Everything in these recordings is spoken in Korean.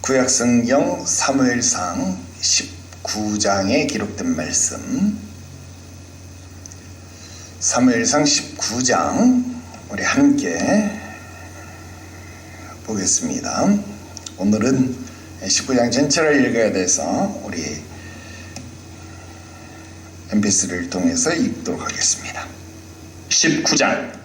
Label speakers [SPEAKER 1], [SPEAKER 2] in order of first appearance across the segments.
[SPEAKER 1] 구약성경 사무엘상 19장에 기록된 말씀, 사무엘상 19장 우리 함께 보겠습니다. 오늘은 19장 전체를 읽어야 돼서 우리 mp3를 통해서 읽도록 하겠습니다.
[SPEAKER 2] 19장.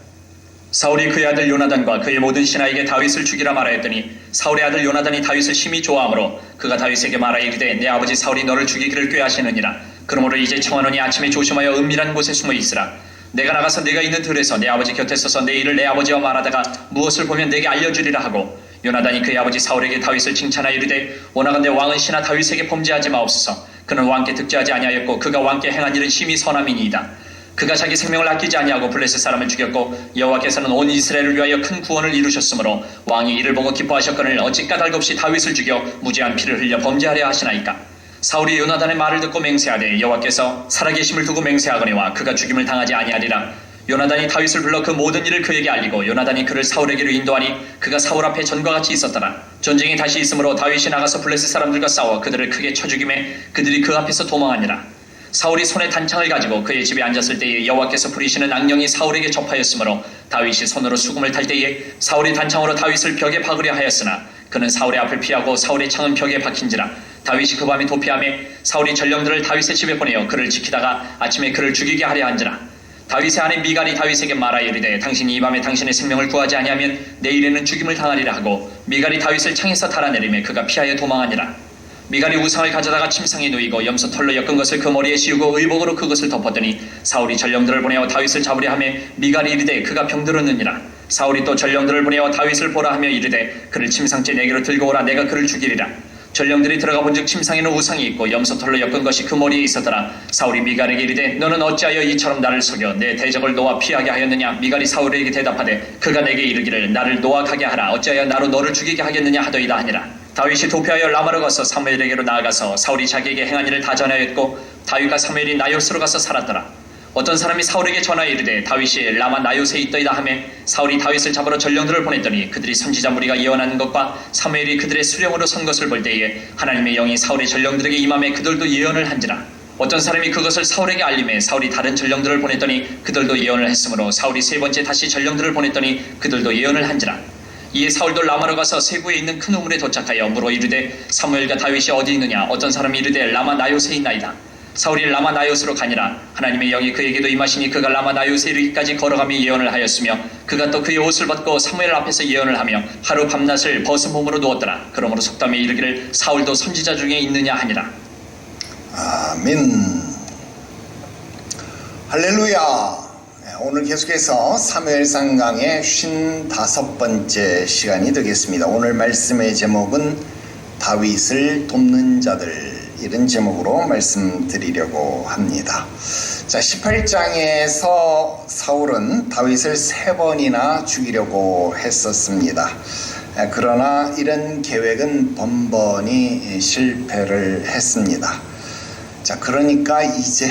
[SPEAKER 2] 사울이 그의 아들 요나단과 그의 모든 신하에게 다윗을 죽이라 말하였더니 사울의 아들 요나단이 다윗을 심히 좋아하므로 그가 다윗에게 말하여 이르되 내 아버지 사울이 너를 죽이기를 꾀하시느니라. 그러므로 이제 청하노니 아침에 조심하여 은밀한 곳에 숨어 있으라. 내가 나가서 네가 있는 들에서 내 아버지 곁에 서서 내 일을 내 아버지와 말하다가 무엇을 보면 내게 알려주리라 하고, 요나단이 그의 아버지 사울에게 다윗을 칭찬하여 이르되 원하건대 왕은 신하 다윗에게 범죄하지 마옵소서. 그는 왕께 득죄하지 아니하였고 그가 왕께 행한 일은 심히 선함이니이다. 그가 자기 생명을 아끼지 아니하고 블레셋 사람을 죽였고 여호와께서는 온 이스라엘을 위하여 큰 구원을 이루셨으므로 왕이 이를 보고 기뻐하셨거늘 어찌 까닭없이 다윗을 죽여 무죄한 피를 흘려 범죄하려 하시나이까. 사울이 요나단의 말을 듣고 맹세하되 여호와께서 살아계심을 두고 맹세하거니와 그가 죽임을 당하지 아니하리라. 요나단이 다윗을 불러 그 모든 일을 그에게 알리고 요나단이 그를 사울에게로 인도하니 그가 사울 앞에 전과 같이 있었더라. 전쟁이 다시 있으므로 다윗이 나가서 블레셋 사람들과 싸워 그들을 크게 쳐 죽이매 그들이 그 앞에서 도망하니라. 사울이 손에 단창을 가지고 그의 집에 앉았을 때에 여호와께서 부리시는 악령이 사울에게 접하였으므로 다윗이 손으로 수금을 탈 때에 사울이 단창으로 다윗을 벽에 박으려 하였으나 그는 사울의 앞을 피하고 사울의 창은 벽에 박힌지라. 다윗이 그 밤에 도피하매 사울이 전령들을 다윗의 집에 보내어 그를 지키다가 아침에 그를 죽이게 하려 한지라. 다윗의 아내 미갈이 다윗에게 말하여 이르되 당신이 이 밤에 당신의 생명을 구하지 아니하면 내일에는 죽임을 당하리라 하고, 미갈이 다윗을 창에서 달아내리매 그가 피하여 도망하니라. 미갈이 우상을 가져다가 침상에 누이고 염소 털로 엮은 것을 그 머리에 씌우고 의복으로 그것을 덮었더니 사울이 전령들을 보내어 다윗을 잡으려 하며 미갈이 이르되 그가 병들었느니라. 사울이 또 전령들을 보내어 다윗을 보라 하며 이르되 그를 침상째 내게로 들고 오라. 내가 그를 죽이리라. 전령들이 들어가 본즉 침상에는 우상이 있고 염소 털로 엮은 것이 그 머리에 있었더라. 사울이 미갈에게 이르되 너는 어찌하여 이처럼 나를 속여 내 대적을 놓아 피하게 하였느냐. 미갈이 사울에게 대답하되 그가 내게 이르기를 나를 놓아 가게 하라. 어찌하여 나로 너를 죽이게 하겠느냐 하더이다 하니라. 다윗이 도피하여 라마로 가서 사무엘에게로 나아가서 사울이 자기에게 행한 일을 다 전하였고 다윗과 사무엘이 나요스로 가서 살았더라. 어떤 사람이 사울에게 전하여 이르되 다윗이 라마 나요스에 있더이다 하며 사울이 다윗을 잡으러 전령들을 보냈더니 그들이 선지자 무리가 예언하는 것과 사무엘이 그들의 수령으로 선 것을 볼 때에 하나님의 영이 사울의 전령들에게 임하매 그들도 예언을 한지라. 어떤 사람이 그것을 사울에게 알림해 사울이 다른 전령들을 보냈더니 그들도 예언을 했으므로 사울이 세 번째 다시 전령들을 보냈더니 그들도 예언을 한지라. 이에 사울도 라마로 가서 세구에 있는 큰 우물에 도착하여 물어 이르되 사무엘과 다윗이 어디 있느냐. 어떤 사람이 이르되 라마 나요스에 있나이다. 사울이 라마 나요스로 가니라. 하나님의 영이 그에게도 임하시니 그가 라마 나요스에 이르기까지 걸어가며 예언을 하였으며 그가 또 그의 옷을 벗고 사무엘 앞에서 예언을 하며 하루 밤낮을 벗은 몸으로 누웠더라. 그러므로 속담에 이르기를 사울도 선지자 중에 있느냐 하니라.
[SPEAKER 1] 아멘. 할렐루야. 오늘 계속해서 사무엘상 강의 55번째 시간이 되겠습니다. 오늘 말씀의 제목은 다윗을 돕는 자들, 이런 제목으로 말씀드리려고 합니다. 자, 18장에서 사울은 다윗을 3번이나 죽이려고 했었습니다. 그러나 이런 계획은 번번이 실패를 했습니다. 자, 그러니까 이제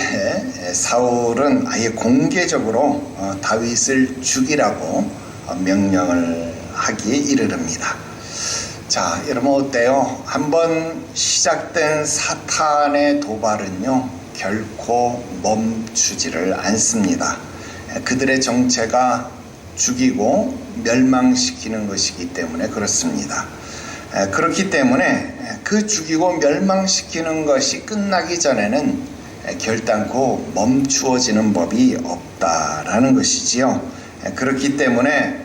[SPEAKER 1] 사울은 아예 공개적으로 다윗을 죽이라고 명령을 하기에 이르릅니다. 자, 여러분 어때요? 한번 시작된 사탄의 도발은요 결코 멈추지를 않습니다. 그들의 정체가 죽이고 멸망시키는 것이기 때문에 그렇습니다. 그렇기 때문에 그 죽이고 멸망시키는 것이 끝나기 전에는 결단코 멈추어지는 법이 없다라는 것이지요. 그렇기 때문에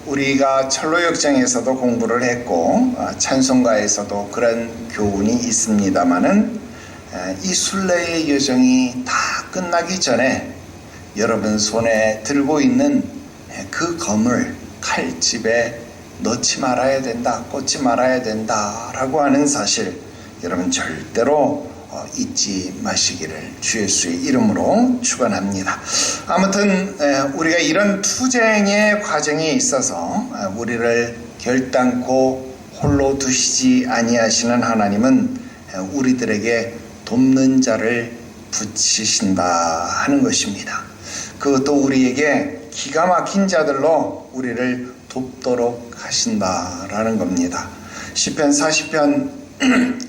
[SPEAKER 1] 우리가 철로역정에서도 공부를 했고 찬송가에서도 그런 교훈이 있습니다마는 이 순례의 여정이 다 끝나기 전에 여러분 손에 들고 있는 그 검을 칼집에 넣지 말아야 된다, 꽂지 말아야 된다라고 하는 사실 여러분 절대로 잊지 마시기를 주의 수의 이름으로 축원합니다. 아무튼 우리가 이런 투쟁의 과정에 있어서 우리를 결단코 홀로 두시지 아니하시는 하나님은 우리들에게 돕는 자를 붙이신다 하는 것입니다. 그것도 우리에게 기가 막힌 자들로 우리를 돕도록 하신다라는 겁니다. 시편 40편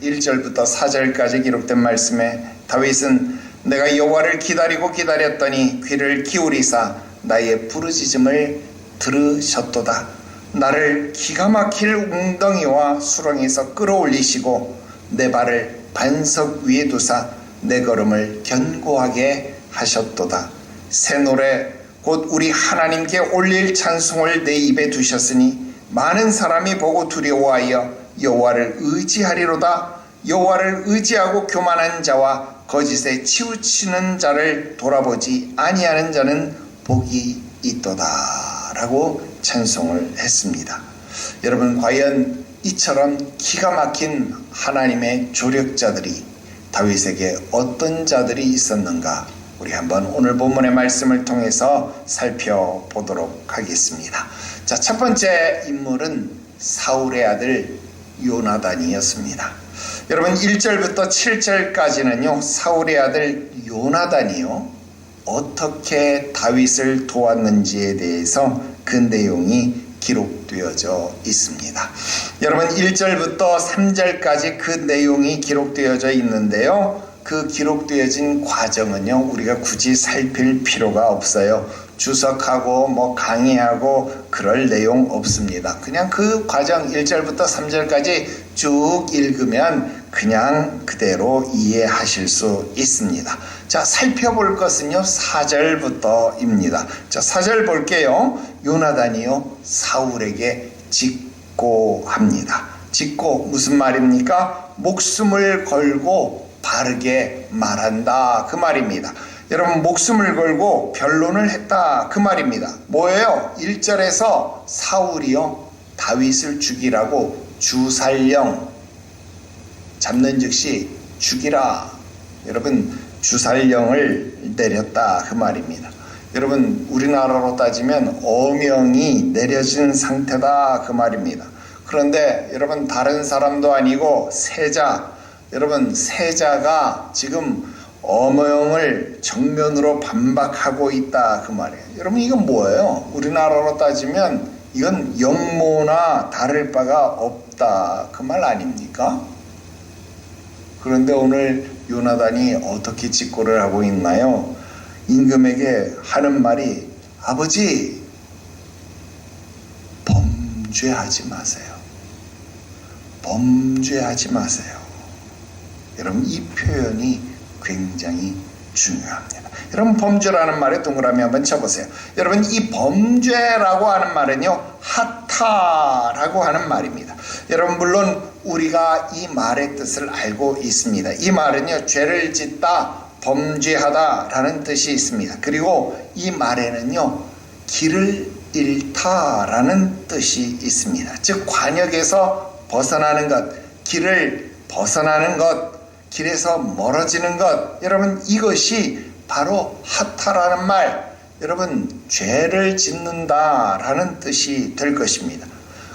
[SPEAKER 1] 1절부터 4절까지 기록된 말씀에 다윗은 내가 여호와를 기다리고 기다렸더니 귀를 기울이사 나의 부르짖음을 들으셨도다. 나를 기가 막힐 웅덩이와 수렁에서 끌어올리시고 내 발을 반석 위에 두사 내 걸음을 견고하게 하셨도다. 새 노래 곧 우리 하나님께 올릴 찬송을 내 입에 두셨으니 많은 사람이 보고 두려워하여 여호와를 의지하리로다. 여호와를 의지하고 교만한 자와 거짓에 치우치는 자를 돌아보지 아니하는 자는 복이 있도다 라고 찬송을 했습니다. 여러분, 과연 이처럼 기가 막힌 하나님의 조력자들이 다윗에게 어떤 자들이 있었는가, 우리 한번 오늘 본문의 말씀을 통해서 살펴보도록 하겠습니다. 자, 첫 번째 인물은 사울의 아들 요나단이었습니다. 여러분, 1절부터 7절까지는요 사울의 아들 요나단이요 어떻게 다윗을 도왔는지에 대해서 그 내용이 기록되어져 있습니다. 여러분, 1절부터 3절까지 그 내용이 기록되어져 있는데요, 그 기록되어진 과정은요 우리가 굳이 살필 필요가 없어요. 주석하고 강의하고 그럴 내용 없습니다. 그냥 그 과정 1절부터 3절까지 쭉 읽으면 그냥 그대로 이해하실 수 있습니다. 자, 살펴볼 것은요 4절부터입니다. 자, 4절 볼게요. 요나단이요 사울에게 직고합니다. 직고 무슨 말입니까? 목숨을 걸고 바르게 말한다 그 말입니다. 여러분, 목숨을 걸고 변론을 했다 그 말입니다. 뭐예요? 1절에서 사울이요 다윗을 죽이라고 주살령, 잡는 즉시 죽이라, 여러분 주살령을 내렸다 그 말입니다. 여러분, 우리나라로 따지면 어명이 내려진 상태다 그 말입니다. 그런데 여러분, 다른 사람도 아니고 세자, 여러분 세자가 지금 어명을 정면으로 반박하고 있다 그 말이에요. 여러분, 이건 뭐예요? 우리나라로 따지면 이건 영모나 다를 바가 없다 그 말 아닙니까? 그런데 오늘 요나단이 어떻게 직고를 하고 있나요? 임금에게 하는 말이, 아버지 범죄하지 마세요. 범죄하지 마세요. 여러분, 이 표현이 굉장히 중요합니다. 여러분, 범죄라는 말에 동그라미 한번 쳐보세요. 여러분, 이 범죄라고 하는 말은요 하타라고 하는 말입니다. 여러분, 물론 우리가 이 말의 뜻을 알고 있습니다. 이 말은요 죄를 짓다, 범죄하다 라는 뜻이 있습니다. 그리고 이 말에는요 길을 잃다 라는 뜻이 있습니다. 즉 관역에서 벗어나는 것, 길을 벗어나는 것, 길에서 멀어지는 것, 여러분 이것이 바로 하타라는 말, 여러분 죄를 짓는다 라는 뜻이 될 것입니다.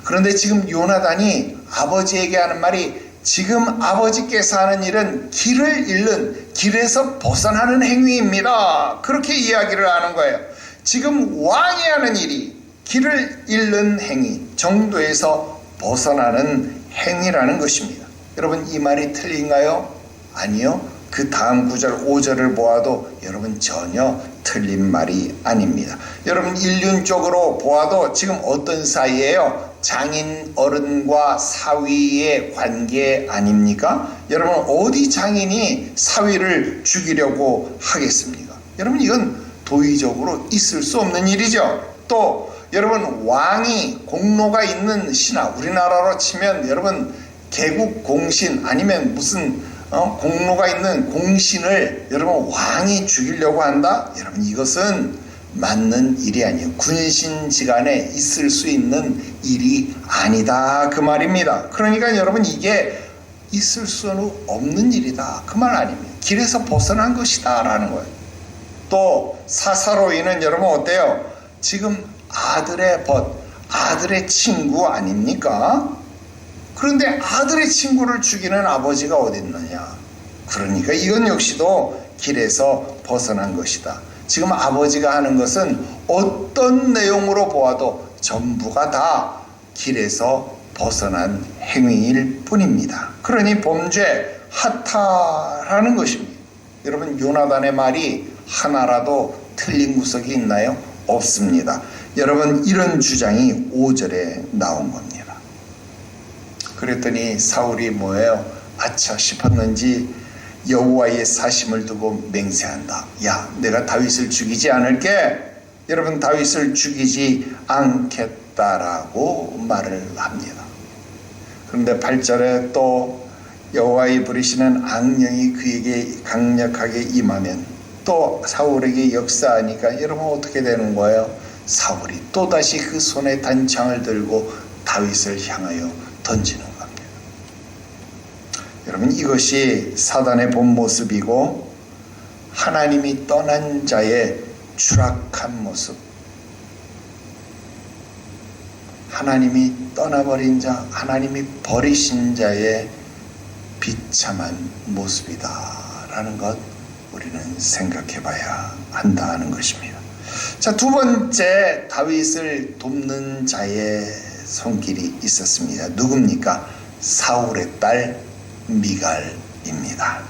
[SPEAKER 1] 그런데 지금 요나단이 아버지에게 하는 말이, 지금 아버지께서 하는 일은 길을 잃는, 길에서 벗어나는 행위입니다. 그렇게 이야기를 하는 거예요. 지금 왕이 하는 일이 길을 잃는 행위, 정도에서 벗어나는 행위라는 것입니다. 여러분, 이 말이 틀린가요? 아니요. 그 다음 구절 5절을 보아도 여러분 전혀 틀린 말이 아닙니다. 여러분, 인륜적으로 보아도 지금 어떤 사이예요? 장인 어른과 사위의 관계 아닙니까? 여러분, 어디 장인이 사위를 죽이려고 하겠습니까? 여러분, 이건 도의적으로 있을 수 없는 일이죠. 또 여러분, 왕이 공로가 있는 신하, 우리나라로 치면 여러분 개국 공신 아니면 무슨 공로가 있는 공신을 여러분 왕이 죽이려고 한다? 여러분, 이것은 맞는 일이 아니에요. 군신지간에 있을 수 있는 일이 아니다 그 말입니다. 그러니까 여러분, 이게 있을 수는 없는 일이다 그 말 아닙니다. 길에서 벗어난 것이다 라는 거예요. 또 사사로이는 여러분 어때요? 지금 아들의 벗, 아들의 친구 아닙니까? 그런데 아들의 친구를 죽이는 아버지가 어디 있느냐? 그러니까 이건 역시도 길에서 벗어난 것이다. 지금 아버지가 하는 것은 어떤 내용으로 보아도 전부가 다 길에서 벗어난 행위일 뿐입니다. 그러니 범죄 하타라는 것입니다. 여러분, 요나단의 말이 하나라도 틀린 구석이 있나요? 없습니다. 여러분, 이런 주장이 5절에 나온 겁니다. 그랬더니 사울이 뭐예요? 아차 싶었는지 여호와의 사심을 두고 맹세한다. 야, 내가 다윗을 죽이지 않을게. 여러분, 다윗을 죽이지 않겠다라고 말을 합니다. 그런데 8절에 또 여호와의 부리시는 악령이 그에게 강력하게 임하면 또 사울에게 역사하니까 여러분 어떻게 되는 거예요? 사울이 또다시 그 손에 단창을 들고 다윗을 향하여 던지는 겁니다. 여러분, 이것이 사단의 본 모습이고 하나님이 떠난 자의 추락한 모습, 하나님이 떠나버린 자, 하나님이 버리신 자의 비참한 모습이다라는 것 우리는 생각해 봐야 한다는 것입니다. 자, 두 번째, 다윗을 돕는 자의 손길이 있었습니다. 누굽니까? 사울의 딸 미갈입니다.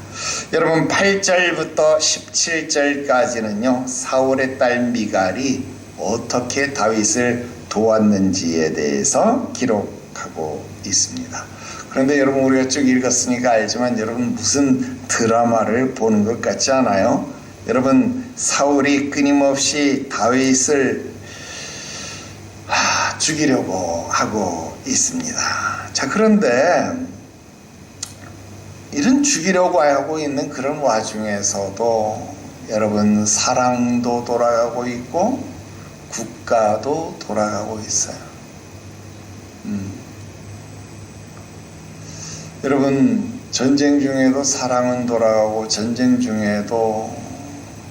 [SPEAKER 1] 여러분, 8절부터 17절까지는요 사울의 딸 미갈이 어떻게 다윗을 도왔는지에 대해서 기록하고 있습니다. 그런데 여러분, 우리가 쭉 읽었으니까 알지만 여러분, 무슨 드라마를 보는 것 같지 않아요? 여러분, 사울이 끊임없이 다윗을 죽이려고 하고 있습니다. 자, 그런데 이런 죽이려고 하고 있는 그런 와중에서도 여러분, 사랑도 돌아가고 있고 국가도 돌아가고 있어요. 여러분, 전쟁 중에도 사랑은 돌아가고 전쟁 중에도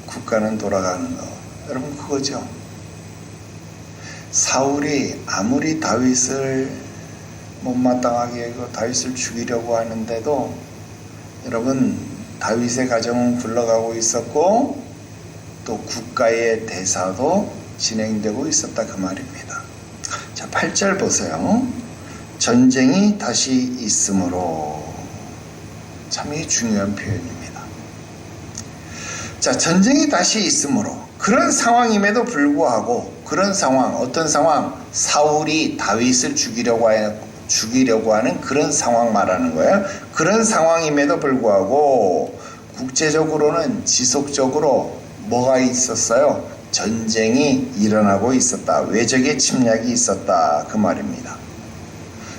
[SPEAKER 1] 국가는 돌아가는 거, 여러분, 그거죠. 사울이 아무리 다윗을 못마땅하게 다윗을 죽이려고 하는데도 여러분, 다윗의 가정은 굴러가고 있었고 또 국가의 대사도 진행되고 있었다, 그 말입니다. 자, 8절 보세요. 전쟁이 다시 있으므로. 참 이 중요한 표현입니다. 자, 전쟁이 다시 있으므로, 그런 상황임에도 불구하고, 그런 상황, 어떤 상황? 사울이 다윗을 죽이려고 하는 그런 상황 말하는 거예요. 그런 상황임에도 불구하고 국제적으로는 지속적으로 뭐가 있었어요? 전쟁이 일어나고 있었다. 외적의 침략이 있었다, 그 말입니다.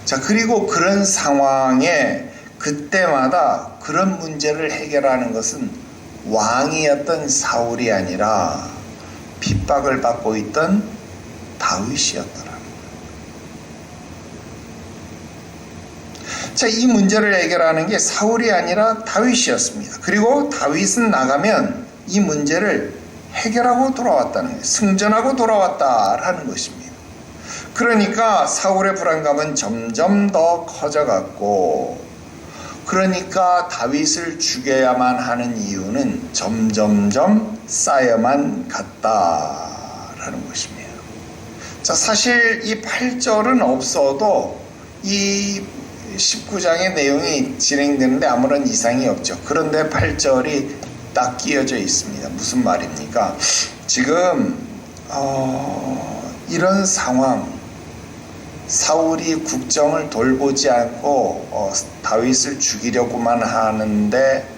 [SPEAKER 1] 자, 그리고 그런 상황에 그때마다 그런 문제를 해결하는 것은 왕이었던 사울이 아니라 핍박을 받고 있던 다윗이었더라. 자, 이 문제를 해결하는 게 사울이 아니라 다윗이었습니다. 그리고 다윗은 나가면 이 문제를 해결하고 돌아왔다는 거예요. 승전하고 돌아왔다라는 것입니다. 그러니까 사울의 불안감은 점점 더 커져갔고, 그러니까 다윗을 죽여야만 하는 이유는 점점점 쌓여만 갔다라는 것입니다. 자, 사실 이 8절은 없어도 이 19장의 내용이 진행되는데 아무런 이상이 없죠. 그런데 8절이 딱 끼어져 있습니다. 무슨 말입니까? 지금 이런 상황, 사울이 국정을 돌보지 않고 다윗을 죽이려고만 하는데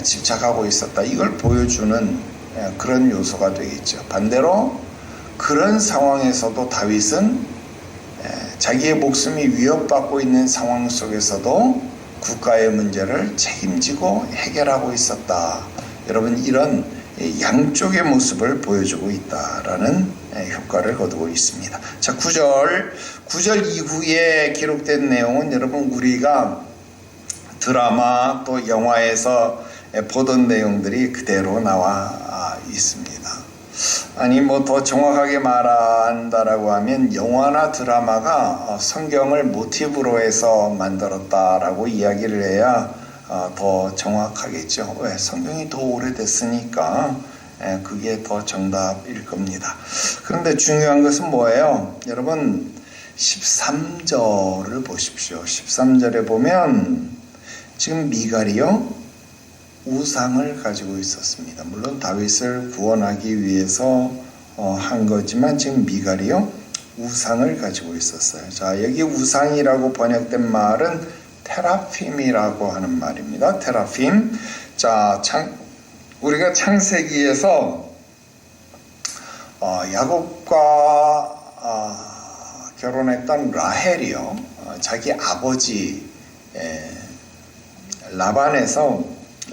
[SPEAKER 1] 집착하고 있었다, 이걸 보여주는 그런 요소가 되겠죠. 반대로 그런 상황에서도 다윗은 자기의 목숨이 위협받고 있는 상황 속에서도 국가의 문제를 책임지고 해결하고 있었다. 여러분, 이런 양쪽의 모습을 보여주고 있다라는 효과를 거두고 있습니다. 자, 9절 이후에 기록된 내용은 여러분, 우리가 드라마 또 영화에서 보던 내용들이 그대로 나와 있습니다. 아니, 뭐 더 정확하게 말한다라고 하면 영화나 드라마가 성경을 모티브로 해서 만들었다라고 이야기를 해야 더 정확하겠죠. 왜? 성경이 더 오래됐으니까 그게 더 정답일 겁니다. 그런데 중요한 것은 뭐예요? 여러분, 13절을 보십시오. 13절에 보면 지금 미갈이요 우상을 가지고 있었습니다. 물론 다윗을 구원하기 위해서 한 거지만 지금 미갈이요 우상을 가지고 있었어요. 자, 여기 우상이라고 번역된 말은 테라핌이라고 하는 말입니다. 테라핌. 자, 우리가 창세기에서 야곱과 결혼했던 라헬이요 자기 아버지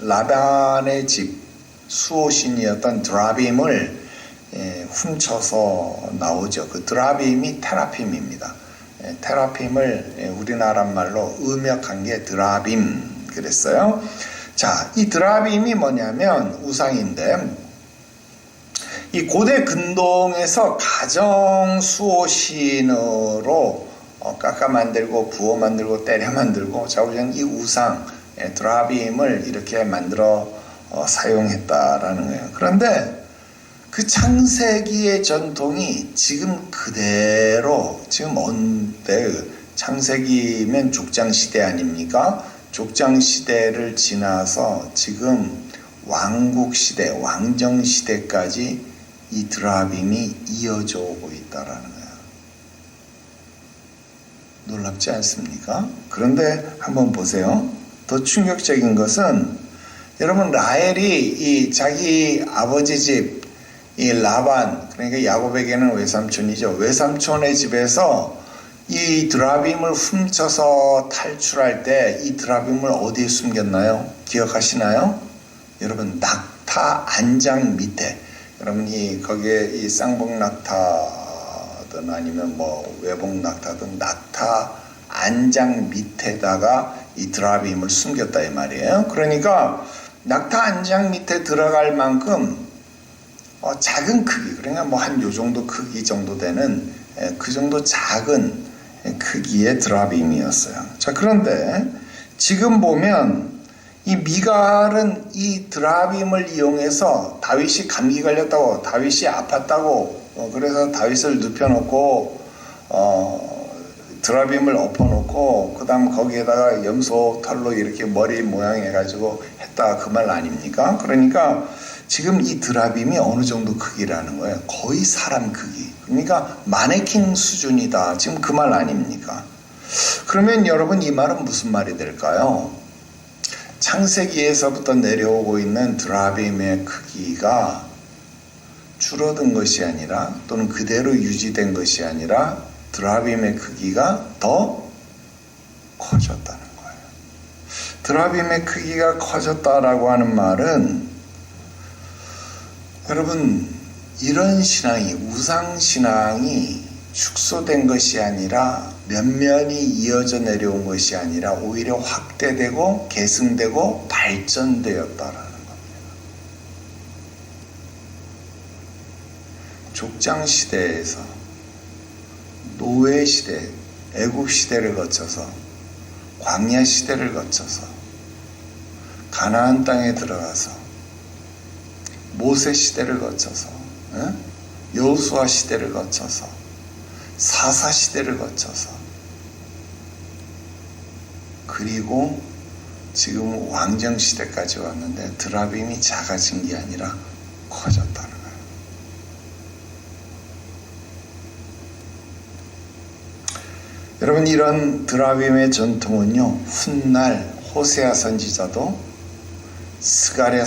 [SPEAKER 1] 라반의 집 수호신이었던 드라빔을 훔쳐서 나오죠. 그 드라빔이 테라핌입니다. 테라핌을 우리나라 말로 음역한 게 드라빔 그랬어요. 자, 이 드라빔이 뭐냐면 우상인데 이 고대 근동에서 가정 수호신으로 깎아 만들고 부어 만들고 때려 만들고 자우전 이 우상 드라빔을 이렇게 만들어 사용했다라는 거예요. 그런데 그 창세기의 전통이 지금 그대로 지금 언제 창세기면 족장시대 아닙니까? 족장시대를 지나서 지금 왕국시대 왕정시대까지 이 드라빔이 이어져 오고 있다라는 거예요. 놀랍지 않습니까? 그런데 한번 보세요. 더 충격적인 것은 여러분 라헬이 이 자기 아버지 집 이 라반 그러니까 야곱에게는 외삼촌이죠. 외삼촌의 집에서 이 드라빔을 훔쳐서 탈출할 때 이 드라빔을 어디에 숨겼나요? 기억하시나요? 여러분 낙타 안장 밑에 여러분이 거기에 이 쌍봉 낙타든 아니면 뭐 외복 낙타든 낙타 안장 밑에다가 이 드라빔을 숨겼다 이 말이에요. 그러니까 낙타 안장 밑에 들어갈 만큼 작은 크기 그러니까 뭐 한 요 정도 크기 정도 되는 그 정도 작은 크기의 드라빔이었어요. 자, 그런데 지금 보면 이 미갈은 이 드라빔을 이용해서 다윗이 감기 걸렸다고 다윗이 아팠다고 그래서 다윗을 눕혀놓고 드라빔을 엎어놓고 그 다음 거기에다가 염소 털로 이렇게 머리 모양 해가지고 했다 그 말 아닙니까? 그러니까 지금 이 드라빔이 어느 정도 크기라는 거예요. 거의 사람 크기. 그러니까 마네킹 수준이다. 지금 그 말 아닙니까? 그러면 여러분 이 말은 무슨 말이 될까요? 창세기에서부터 내려오고 있는 드라빔의 크기가 줄어든 것이 아니라 또는 그대로 유지된 것이 아니라 드라빔의 크기가 더 커졌다는 거예요. 드라빔의 크기가 커졌다라고 하는 말은 여러분 이런 신앙이 우상신앙이 축소된 것이 아니라 면면이 이어져 내려온 것이 아니라 오히려 확대되고 계승되고 발전되었다라는 겁니다. 족장시대에서 노예시대, 애국시대를 거쳐서 광야시대를 거쳐서 가나안 땅에 들어가서 모세시대를 거쳐서 여호수아 시대를 거쳐서 사사시대를 거쳐서 그리고 지금 왕정시대까지 왔는데 드라빔이 작아진 게 아니라 커졌다는 거예요. 여러분 이런 드라빔의 전통은요 훗날 호세아 선지자도 스가랴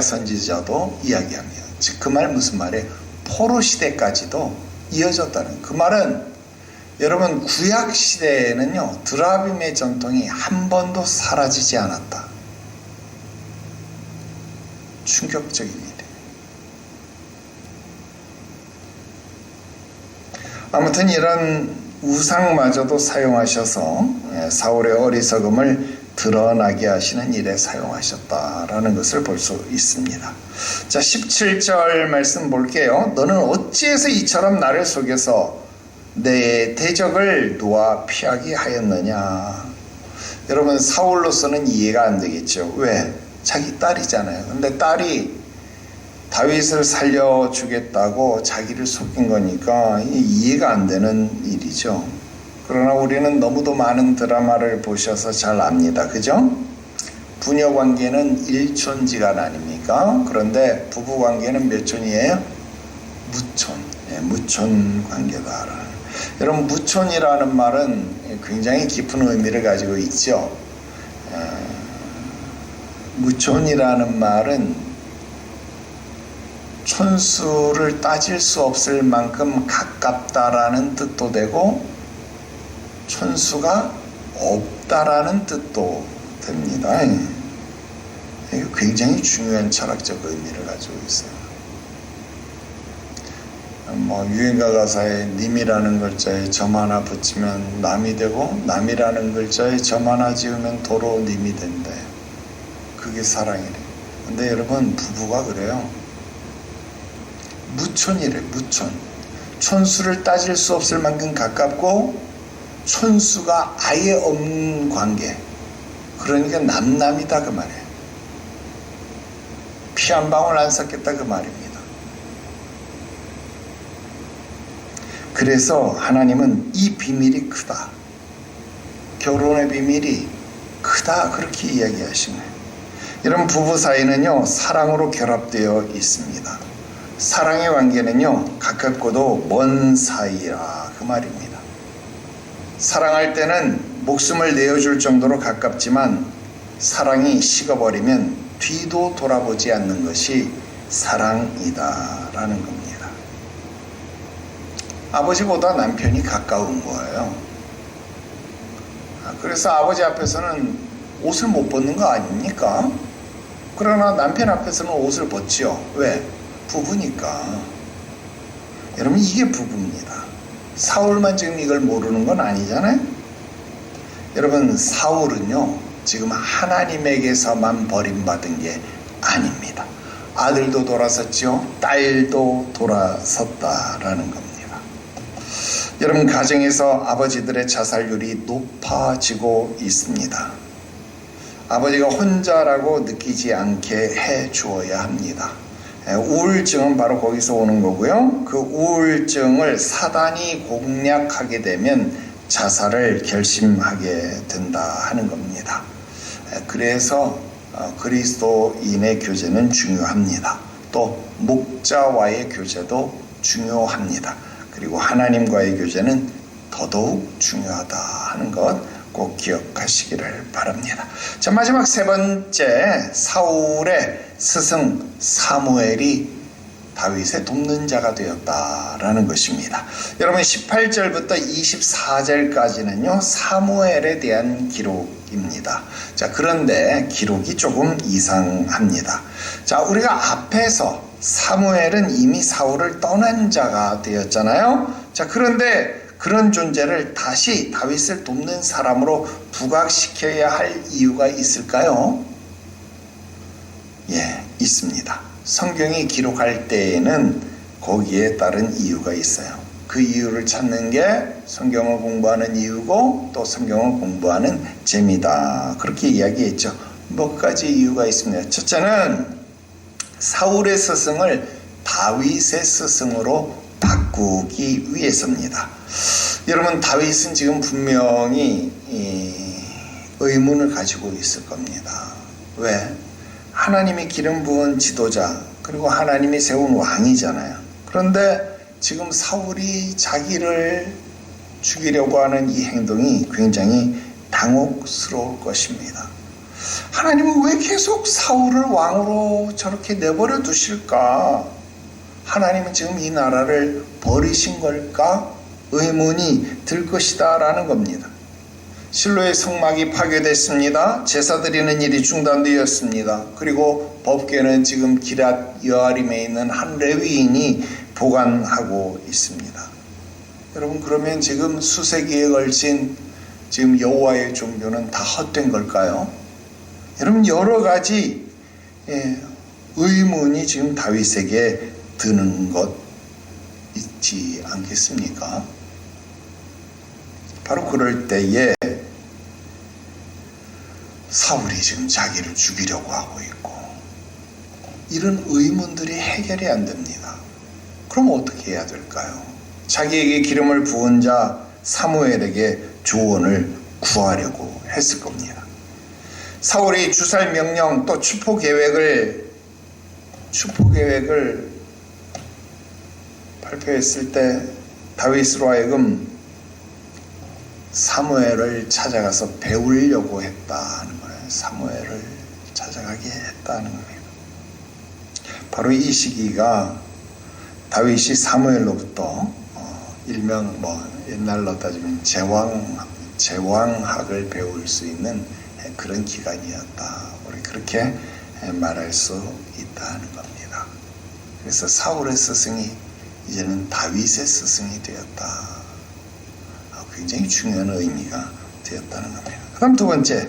[SPEAKER 1] 선지자도 이야기합니다. 즉 그 말 무슨 말이에요? 포로 시대까지도 이어졌다는 그 말은 여러분 구약 시대에는요 드라빔의 전통이 한 번도 사라지지 않았다. 충격적인 일이에요. 아무튼 이런 우상마저도 사용하셔서 사울의 어리석음을 드러나게 하시는 일에 사용하셨다라는 것을 볼 수 있습니다. 자, 17절 말씀 볼게요. 너는 어찌해서 이처럼 나를 속여서 내 대적을 놓아 피하게 하였느냐. 여러분 사울로서는 이해가 안 되겠죠. 왜? 자기 딸이잖아요. 근데 딸이 다윗을 살려주겠다고 자기를 속인 거니까 이해가 안 되는 일이죠. 그러나 우리는 너무도 많은 드라마를 보셔서 잘 압니다. 그죠? 부녀 관계는 일촌지간 아닙니까? 그런데 부부 관계는 몇 촌이에요? 무촌. 무촌 관계다. 여러분, 무촌이라는 말은 굉장히 깊은 의미를 가지고 있죠. 무촌이라는 말은 촌수를 따질 수 없을 만큼 가깝다라는 뜻도 되고 촌수가 없다라는 뜻도 됩니다. 이게 굉장히 중요한 철학적 의미를 가지고 있어요. 유행가 가사에 님이라는 글자에 점 하나 붙이면 남이 되고 남이라는 글자에 점 하나 지으면 도로 님이 된대. 그게 사랑이래. 근데 여러분, 부부가 그래요. 무촌이래. 무촌. 촌수를 따질 수 없을 만큼 가깝고 촌수가 아예 없는 관계. 그러니까 남남이다 그 말이에요. 피 한 방울 안 섞였다 그 말입니다. 그래서 하나님은 이 비밀이 크다. 결혼의 비밀이 크다. 그렇게 이야기하신 거예요. 여러분, 부부 사이는요, 사랑으로 결합되어 있습니다. 사랑의 관계는요, 가깝고도 먼 사이라 그 말입니다. 사랑할 때는 목숨을 내어줄 정도로 가깝지만 사랑이 식어버리면 뒤도 돌아보지 않는 것이 사랑이다라는 겁니다. 아버지보다 남편이 가까운 거예요. 그래서 아버지 앞에서는 옷을 못 벗는 거 아닙니까? 그러나 남편 앞에서는 옷을 벗지요. 왜? 부부니까. 여러분, 이게 부부입니다. 사울만 지금 이걸 모르는 건 아니잖아요. 여러분, 사울은요, 지금 하나님에게서만 버림받은 게 아닙니다. 아들도 돌아섰죠. 딸도 돌아섰다라는 겁니다. 여러분, 가정에서 아버지들의 자살률이 높아지고 있습니다. 아버지가 혼자라고 느끼지 않게 해 주어야 합니다. 우울증은 바로 거기서 오는 거고요. 그 우울증을 사단이 공략하게 되면 자살을 결심하게 된다 하는 겁니다. 그래서 그리스도인의 교제는 중요합니다. 또 목자와의 교제도 중요합니다. 그리고 하나님과의 교제는 더더욱 중요하다 하는 것 꼭 기억하시기를 바랍니다. 자, 마지막 세 번째, 사울의 스승 사무엘이 다윗의 돕는 자가 되었다라는 것입니다. 여러분, 18절부터 24절까지는요 사무엘에 대한 기록입니다. 자, 그런데 기록이 조금 이상합니다. 자, 우리가 앞에서 사무엘은 이미 사울을 떠난 자가 되었잖아요. 자, 그런데 그런 존재를 다시 다윗을 돕는 사람으로 부각시켜야 할 이유가 있을까요? 예, 있습니다. 성경이 기록할 때에는 거기에 따른 이유가 있어요. 그 이유를 찾는 게 성경을 공부하는 이유고 또 성경을 공부하는 재미다. 그렇게 이야기했죠. 몇 가지 이유가 있습니다. 첫째는 사울의 스승을 다윗의 스승으로 바꾸기 위해서입니다. 여러분, 다윗은 지금 분명히 의문을 가지고 있을 겁니다. 왜? 하나님이 기름 부은 지도자, 그리고 하나님이 세운 왕이잖아요. 그런데 지금 사울이 자기를 죽이려고 하는 이 행동이 굉장히 당혹스러울 것입니다. 하나님은 왜 계속 사울을 왕으로 저렇게 내버려 두실까? 하나님은 지금 이 나라를 버리신 걸까? 의문이 들 것이다 라는 겁니다. 실로의 성막이 파괴됐습니다. 제사 드리는 일이 중단되었습니다. 그리고 법궤는 지금 기랏 여아림에 있는 한 레위인이 보관하고 있습니다. 여러분, 그러면 지금 수세기에 걸친 지금 여호와의 종교는 다 헛된 걸까요? 여러분, 여러 가지 의문이 지금 다윗에게 드는 것 있지 않겠습니까? 바로 그럴 때에 사울이 지금 자기를 죽이려고 하고 있고 이런 의문들이 해결이 안 됩니다. 그럼 어떻게 해야 될까요? 자기에게 기름을 부은 자 사무엘에게 조언을 구하려고 했을 겁니다. 사울이 주살 명령 또 추포 계획을 발표했을 때 다윗으로 하여금 사무엘을 찾아가서 배우려고 했다는 거예요. 사무엘을 찾아가게 했다는 겁니다. 바로 이 시기가 다윗이 사무엘로부터 일명 옛날로 따지면 제왕학을 배울 수 있는 그런 기간이었다. 우리 그렇게 말할 수 있다는 겁니다. 그래서 사울의 스승이 이제는 다윗의 스승이 되었다. 굉장히 중요한 의미가 되었다는 겁니다. 그럼 두 번째,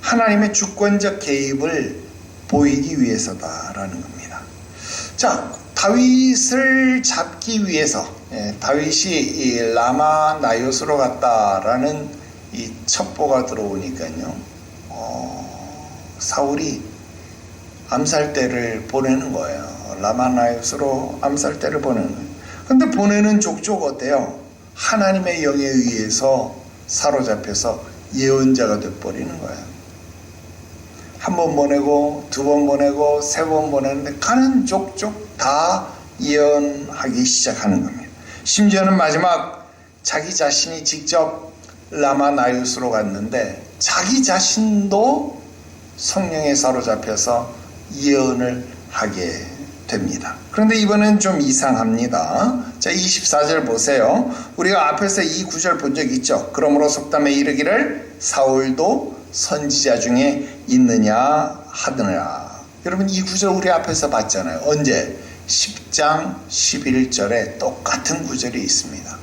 [SPEAKER 1] 하나님의 주권적 개입을 보이기 위해서다라는 겁니다. 자, 다윗을 잡기 위해서 다윗이 이 라마 나요스로 갔다라는 이 첩보가 들어오니까요, 사울이 암살대를 보내는 거예요. 라마 나요스로 암살대를 보내는 거예요. 근데 보내는 족족 어때요? 하나님의 영에 의해서 사로잡혀서 예언자가 돼버리는 거예요. 한 번 보내고 두 번 보내고 세 번 보내는데 가는 족족 다 예언하기 시작하는 겁니다. 심지어는 마지막 자기 자신이 직접 라마 나요스로 갔는데 자기 자신도 성령에 사로잡혀서 예언을 하게 됩니다. 그런데 이번엔 좀 이상합니다. 자, 24절 보세요. 우리가 앞에서 이 구절 본 적 있죠. 그러므로 속담에 이르기를 사울도 선지자 중에 있느냐 하더라. 여러분 이 구절 우리 앞에서 봤잖아요. 언제? 10장 11절에 똑같은 구절이 있습니다.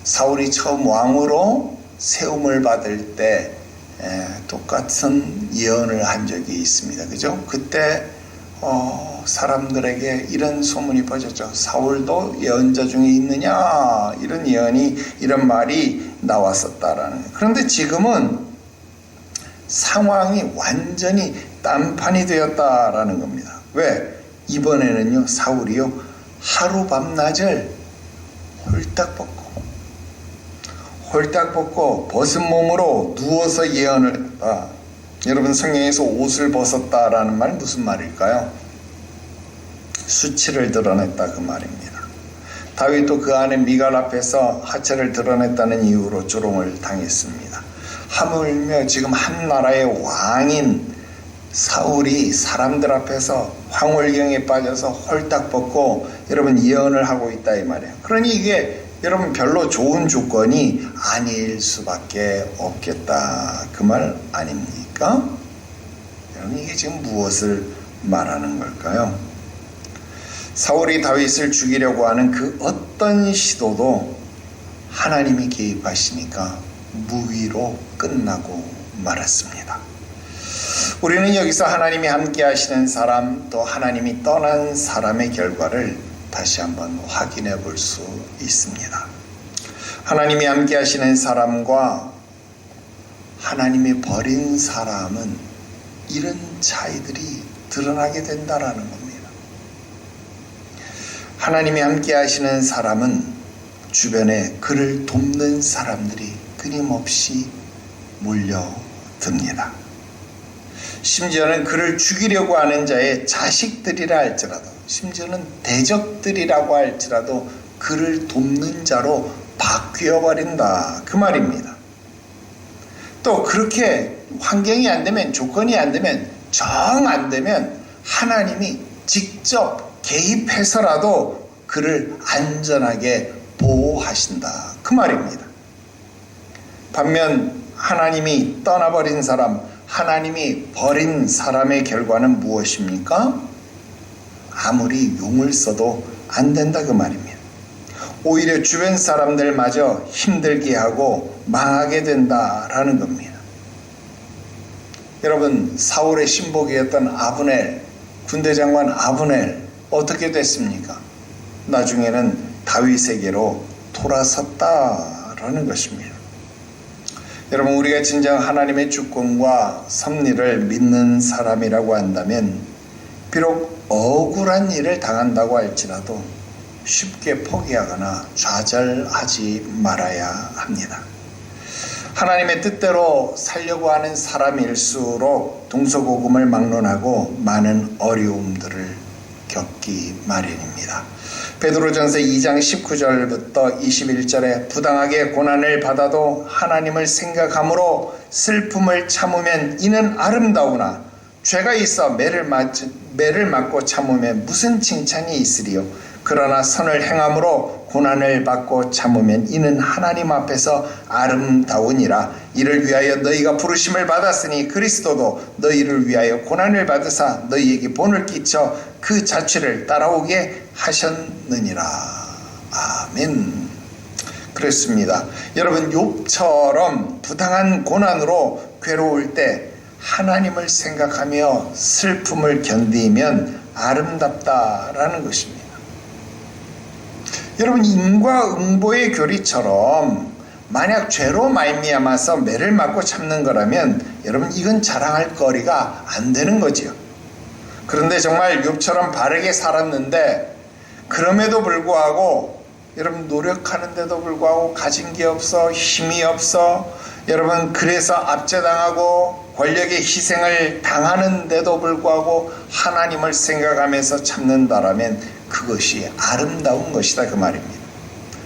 [SPEAKER 1] 사울이 처음 왕으로 세움을 받을 때 똑같은 예언을 한 적이 있습니다. 그죠? 그때 사람들에게 이런 소문이 퍼졌죠. 사울도 예언자 중에 있느냐, 이런 예언이, 이런 말이 나왔었다라는 거예요. 그런데 지금은 상황이 완전히 딴판이 되었다라는 겁니다. 왜? 이번에는요, 사울이요, 하루 밤낮을 홀딱 벗고 벗은 몸으로 누워서 예언을 했다. 여러분 성경에서 옷을 벗었다라는 말 무슨 말일까요? 수치를 드러냈다 그 말입니다. 다윗도 그 안에 미갈 앞에서 하체를 드러냈다는 이유로 조롱을 당했습니다. 하물며 지금 한 나라의 왕인 사울이 사람들 앞에서 황홀경에 빠져서 홀딱 벗고 여러분 예언을 하고 있다 이 말이에요. 그러니 이게 여러분 별로 좋은 조건이 아닐 수밖에 없겠다 그 말 아닙니까? 여러분 이게 지금 무엇을 말하는 걸까요? 사울이 다윗을 죽이려고 하는 그 어떤 시도도 하나님이 개입하시니까 무위로 끝나고 말았습니다. 우리는 여기서 하나님이 함께 하시는 사람 또 하나님이 떠난 사람의 결과를 다시 한번 확인해 볼 수 있습니다. 하나님이 함께 하시는 사람과 하나님이 버린 사람은 이런 차이들이 드러나게 된다라는 겁니다. 하나님이 함께 하시는 사람은 주변에 그를 돕는 사람들이 끊임없이 몰려듭니다. 심지어는 그를 죽이려고 하는 자의 자식들이라 할지라도, 심지어는 대적들이라고 할지라도 그를 돕는 자로 바뀌어버린다 그 말입니다. 또 그렇게 환경이 안 되면, 조건이 안 되면, 정 안 되면 하나님이 직접 개입해서라도 그를 안전하게 보호하신다 그 말입니다. 반면 하나님이 떠나버린 사람, 하나님이 버린 사람의 결과는 무엇입니까? 아무리 용을 써도 안 된다 그 말입니다. 오히려 주변 사람들마저 힘들게 하고 망하게 된다라는 겁니다. 여러분 사울의 신복이었던 아브넬, 군대장관 아브넬 어떻게 됐습니까? 나중에는 다윗에게로 돌아섰다라는 것입니다. 여러분 우리가 진정 하나님의 주권과 섭리를 믿는 사람이라고 한다면 비록 억울한 일을 당한다고 할지라도 쉽게 포기하거나 좌절하지 말아야 합니다. 하나님의 뜻대로 살려고 하는 사람일수록 동서고금을 막론하고 많은 어려움들을 겪기 마련입니다. 베드로전서 2장 19절부터 21절에 부당하게 고난을 받아도 하나님을 생각함으로 슬픔을 참으면 이는 아름다우나 죄가 있어 매를 맞고 참으면 무슨 칭찬이 있으리요. 그러나 선을 행함으로 고난을 받고 참으면 이는 하나님 앞에서 아름다우니라. 이를 위하여 너희가 부르심을 받았으니 그리스도도 너희를 위하여 고난을 받으사 너희에게 본을 끼쳐 그 자취를 따라오게 하셨느니라. 아멘. 그렇습니다. 여러분, 욥처럼 부당한 고난으로 괴로울 때 하나님을 생각하며 슬픔을 견디면 아름답다라는 것입니다. 여러분, 인과 응보의 교리처럼 만약 죄로 말미암아서 매를 맞고 참는 거라면 여러분, 이건 자랑할 거리가 안 되는 거지요. 그런데 정말 욥처럼 바르게 살았는데 그럼에도 불구하고 여러분, 노력하는데도 불구하고 가진 게 없어, 힘이 없어, 여러분, 그래서 압제당하고 권력의 희생을 당하는데도 불구하고 하나님을 생각하면서 참는다라면 그것이 아름다운 것이다, 그 말입니다.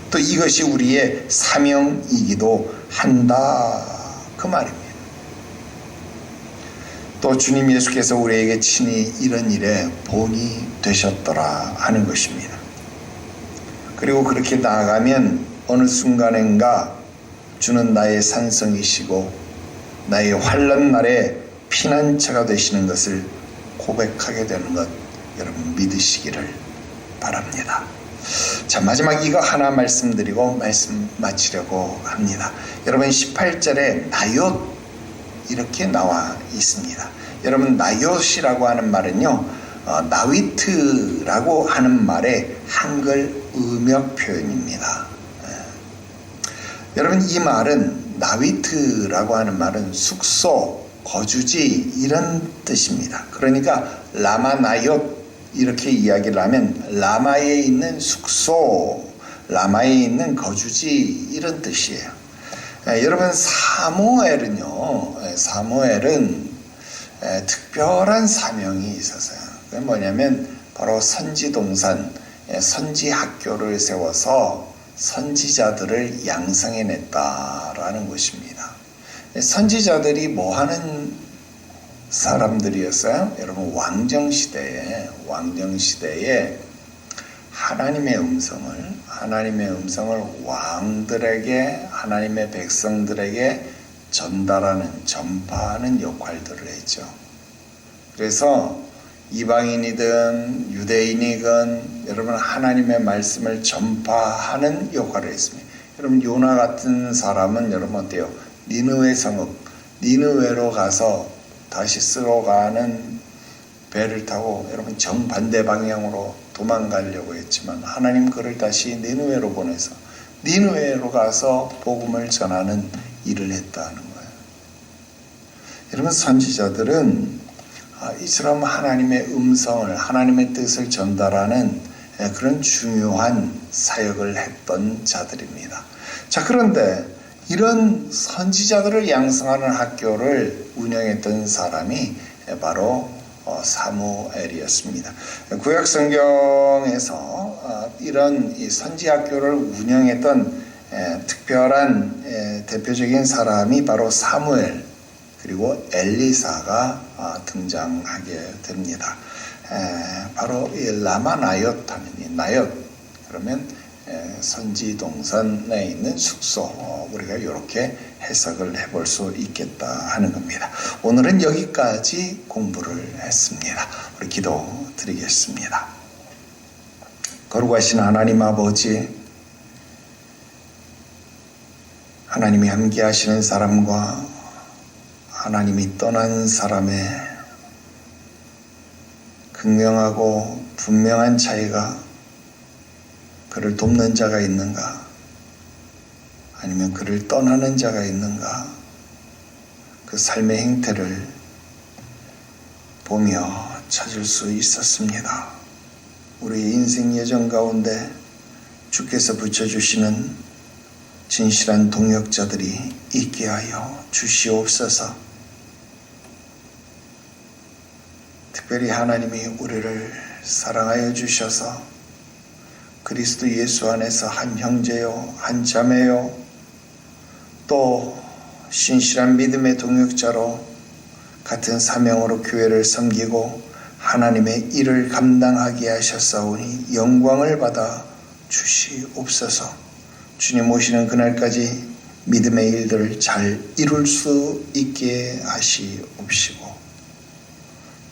[SPEAKER 1] 또 이것이 우리의 사명이기도 한다, 그 말입니다. 또 주님 예수께서 우리에게 친히 이런 일에 본이 되셨더라 하는 것입니다. 그리고 그렇게 나아가면 어느 순간인가 주는 나의 산성이시고 나의 환난 날에 피난처가 되시는 것을 고백하게 되는 것 여러분 믿으시기를 바랍니다. 자, 마지막 이거 하나 말씀드리고 말씀 마치려고 합니다. 여러분 18절에 나옅 이렇게 나와 있습니다. 여러분 나옅이라고 하는 말은요 나위트라고 하는 말의 한글 음역 표현입니다. 여러분 이 말은 나위트라고 하는 말은 숙소, 거주지 이런 뜻입니다. 그러니까 라마 나옅 이렇게 이야기를 하면 라마에 있는 숙소, 라마에 있는 거주지 이런 뜻이에요. 여러분 사무엘은요, 사무엘은 특별한 사명이 있었어요. 그게 뭐냐면 바로 선지동산, 선지학교를 세워서 선지자들을 양성해냈다라는 것입니다. 선지자들이 뭐 하는 사람들이었어요? 여러분 왕정시대에 하나님의 음성을 왕들에게, 하나님의 백성들에게 전파하는 역할들을 했죠. 그래서 이방인이든 유대인이든 여러분 하나님의 말씀을 전파하는 역할을 했습니다. 여러분 요나 같은 사람은 여러분 어때요? 니느웨 성읍, 니느웨로 가서 다시 쓰러가는 배를 타고 여러분 정반대 방향으로 도망가려고 했지만 하나님 그를 다시 니느웨로 보내서 니느웨로 가서 복음을 전하는 일을 했다는 거예요. 여러분 선지자들은 이처럼 하나님의 음성을, 하나님의 뜻을 전달하는 그런 중요한 사역을 했던 자들입니다. 자, 그런데 이런 선지자들을 양성하는 학교를 운영했던 사람이 바로 사무엘이었습니다. 구약 성경에서 이런 선지학교를 운영했던 특별한 대표적인 사람이 바로 사무엘 그리고 엘리사가 등장하게 됩니다. 바로 이 라마 나옅 하면 이 나옅 그러면 선지 동산에 있는 숙소 우리가 이렇게 해석을 해볼 수 있겠다 하는 겁니다. 오늘은 여기까지 공부를 했습니다. 우리 기도 드리겠습니다. 거룩하신 하나님 아버지, 하나님이 함께 하시는 사람과 하나님이 떠난 사람의 극명하고 분명한 차이가 그를 돕는 자가 있는가? 아니면 그를 떠나는 자가 있는가? 그 삶의 행태를 보며 찾을 수 있었습니다. 우리의 인생 여정 가운데 주께서 붙여주시는 진실한 동역자들이 있게 하여 주시옵소서. 특별히 하나님이 우리를 사랑하여 주셔서 그리스도 예수 안에서 한 형제요 한 자매요 또 신실한 믿음의 동역자로 같은 사명으로 교회를 섬기고 하나님의 일을 감당하게 하셨사오니 영광을 받아 주시옵소서. 주님 오시는 그날까지 믿음의 일들을 잘 이룰 수 있게 하시옵시고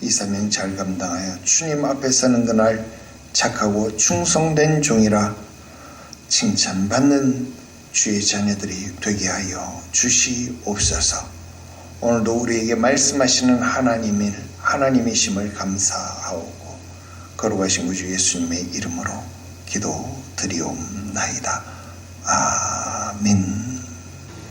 [SPEAKER 1] 이 사명 잘 감당하여 주님 앞에 서는 그날 착하고 충성된 종이라 칭찬받는 주의 자녀들이 되게 하여 주시옵소서. 오늘도 우리에게 말씀하시는 하나님이심을 감사하오고 거룩하신 구주 예수님의 이름으로 기도드리옵나이다. 아멘.